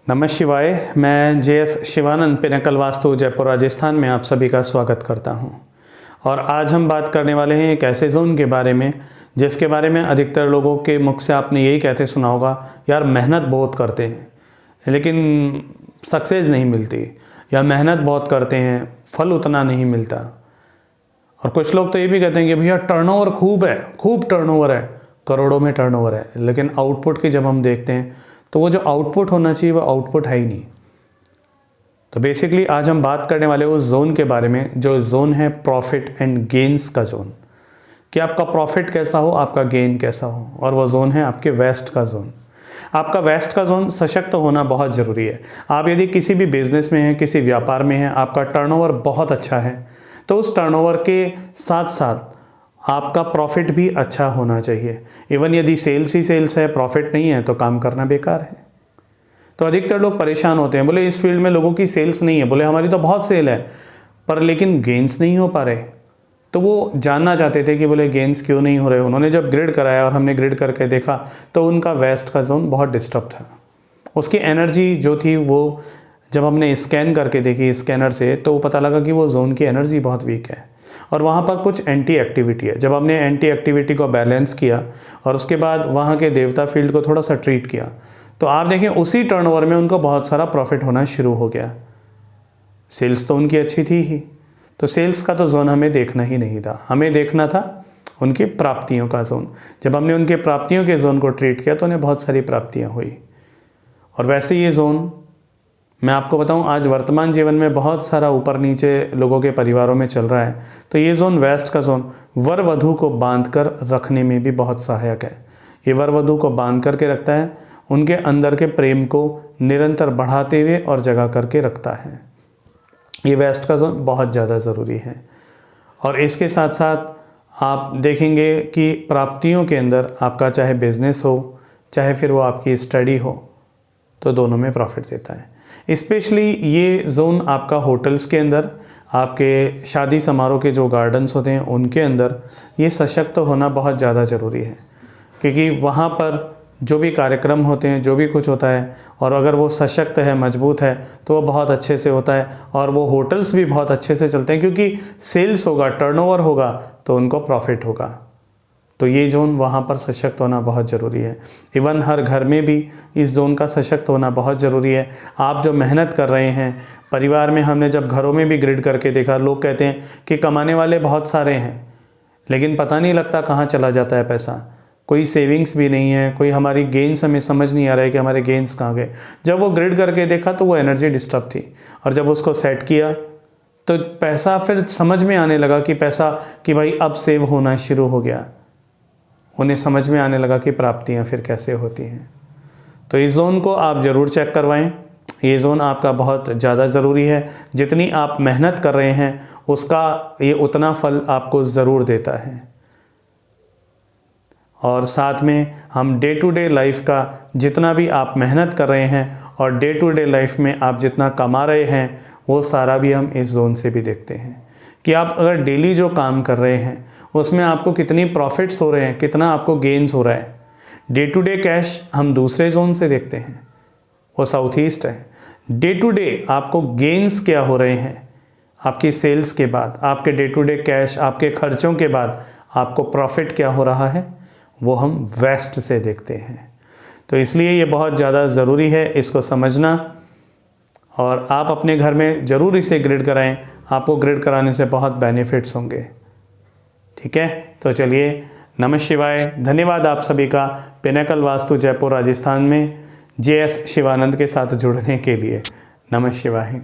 नमः शिवाय। मैं JS शिवानंद पिनाकल वास्तु जयपुर राजस्थान में आप सभी का स्वागत करता हूं। और आज हम बात करने वाले हैं एक ऐसे जोन के बारे में जिसके बारे में अधिकतर लोगों के मुख से आपने यही कहते सुना होगा, यार मेहनत बहुत करते हैं लेकिन सक्सेस नहीं मिलती, या मेहनत बहुत करते हैं फल उतना नहीं मिलता। और कुछ लोग तो ये भी कहते हैं कि भैया टर्नओवर खूब है, खूब टर्नओवर है, करोड़ों में टर्नओवर है, लेकिन आउटपुट की जब हम देखते हैं तो वो जो आउटपुट होना चाहिए वो आउटपुट है ही नहीं। तो बेसिकली आज हम बात करने वाले उस जोन के बारे में जो जोन है प्रॉफिट एंड गेन्स का जोन, कि आपका प्रॉफिट कैसा हो, आपका गेन कैसा हो। और वो जोन है आपके वेस्ट का जोन। आपका वेस्ट का जोन सशक्त होना बहुत ज़रूरी है। आप यदि किसी भी बिजनेस में हैं, किसी व्यापार में हैं, आपका टर्नओवर बहुत अच्छा है तो उस टर्नओवर के साथ साथ आपका प्रॉफिट भी अच्छा होना चाहिए। इवन यदि सेल्स ही सेल्स है, प्रॉफिट नहीं है तो काम करना बेकार है। तो अधिकतर लोग परेशान होते हैं, बोले इस फील्ड में लोगों की सेल्स नहीं है, बोले हमारी तो बहुत सेल है पर लेकिन गेन्स नहीं हो पा रहे। तो वो जानना चाहते थे कि बोले गेन्स क्यों नहीं हो रहे। उन्होंने जब ग्रिड कराया और हमने ग्रिड करके देखा तो उनका वेस्ट का जोन बहुत डिस्टर्ब था। उसकी एनर्जी जो थी वो जब हमने स्कैन करके देखी स्कैनर से तो वो पता लगा कि वो जोन की एनर्जी बहुत वीक है और वहाँ पर कुछ एंटी एक्टिविटी है। जब हमने एंटी एक्टिविटी को बैलेंस किया और उसके बाद वहाँ के देवता फील्ड को थोड़ा सा ट्रीट किया तो आप देखें उसी टर्नओवर में उनको बहुत सारा प्रॉफिट होना शुरू हो गया। सेल्स तो उनकी अच्छी थी ही, तो सेल्स का तो जोन हमें देखना ही नहीं था, हमें देखना था उनकी प्राप्तियों का जोन। जब हमने उनके प्राप्तियों के जोन को ट्रीट किया तो उन्हें बहुत सारी प्राप्तियाँ हुई। और वैसे ये जोन मैं आपको बताऊं आज वर्तमान जीवन में बहुत सारा ऊपर नीचे लोगों के परिवारों में चल रहा है। तो ये जोन वेस्ट का जोन वर वधू को बांध कर रखने में भी बहुत सहायक है। ये वर वधू को बांध करके रखता है, उनके अंदर के प्रेम को निरंतर बढ़ाते हुए और जगा करके रखता है। ये वेस्ट का जोन बहुत ज़्यादा ज़रूरी है। और इसके साथ साथ आप देखेंगे कि प्राप्तियों के अंदर आपका चाहे बिजनेस हो चाहे फिर वो आपकी स्टडी हो तो दोनों में प्रॉफिट देता है। स्पेशली ये जोन आपका होटल्स के अंदर, आपके शादी समारोह के जो गार्डन्स होते हैं उनके अंदर ये सशक्त होना बहुत ज़्यादा ज़रूरी है, क्योंकि वहाँ पर जो भी कार्यक्रम होते हैं, जो भी कुछ होता है, और अगर वो सशक्त है, मजबूत है तो वो बहुत अच्छे से होता है और वो होटल्स भी बहुत अच्छे से चलते हैं, क्योंकि सेल्स होगा, टर्नओवर होगा तो उनको प्रॉफिट होगा। तो ये जोन वहाँ पर सशक्त होना बहुत ज़रूरी है। इवन हर घर में भी इस जोन का सशक्त होना बहुत ज़रूरी है। आप जो मेहनत कर रहे हैं परिवार में, हमने जब घरों में भी ग्रिड करके देखा, लोग कहते हैं कि कमाने वाले बहुत सारे हैं लेकिन पता नहीं लगता कहाँ चला जाता है पैसा, कोई सेविंग्स भी नहीं है, कोई हमारी गेन्स हमें समझ नहीं आ रहा है कि हमारे गेन्स कहाँ गए। जब वो ग्रिड करके देखा तो वो एनर्जी डिस्टर्ब थी और जब उसको सेट किया तो पैसा फिर समझ में आने लगा कि पैसा कि भाई अब सेव होना शुरू हो गया। उन्हें समझ में आने लगा कि प्राप्तियां फिर कैसे होती हैं। तो इस जोन को आप ज़रूर चेक करवाएं। ये जोन आपका बहुत ज़्यादा ज़रूरी है। जितनी आप मेहनत कर रहे हैं उसका ये उतना फल आपको ज़रूर देता है। और साथ में हम डे टू डे लाइफ का जितना भी आप मेहनत कर रहे हैं और डे टू डे लाइफ में आप जितना कमा रहे हैं वो सारा भी हम इस जोन से भी देखते हैं कि आप अगर डेली जो काम कर रहे हैं उसमें आपको कितनी प्रॉफिट्स हो रहे हैं, कितना आपको गेन्स हो रहा है। डे टू डे कैश हम दूसरे जोन से देखते हैं, वो साउथ ईस्ट है। डे टू डे आपको गेन्स क्या हो रहे हैं आपकी सेल्स के बाद, आपके डे टू डे कैश, आपके खर्चों के बाद आपको प्रॉफिट क्या हो रहा है, वो हम वेस्ट से देखते हैं। तो इसलिए ये बहुत ज़्यादा ज़रूरी है इसको समझना। और आप अपने घर में ज़रूर इसे ग्रिड कराएं, आपको ग्रिड कराने से बहुत बेनिफिट्स होंगे। ठीक है, तो चलिए, नमः शिवाय। धन्यवाद आप सभी का पिनाकल वास्तु जयपुर राजस्थान में JS शिवानंद के साथ जुड़ने के लिए। नमः शिवाय।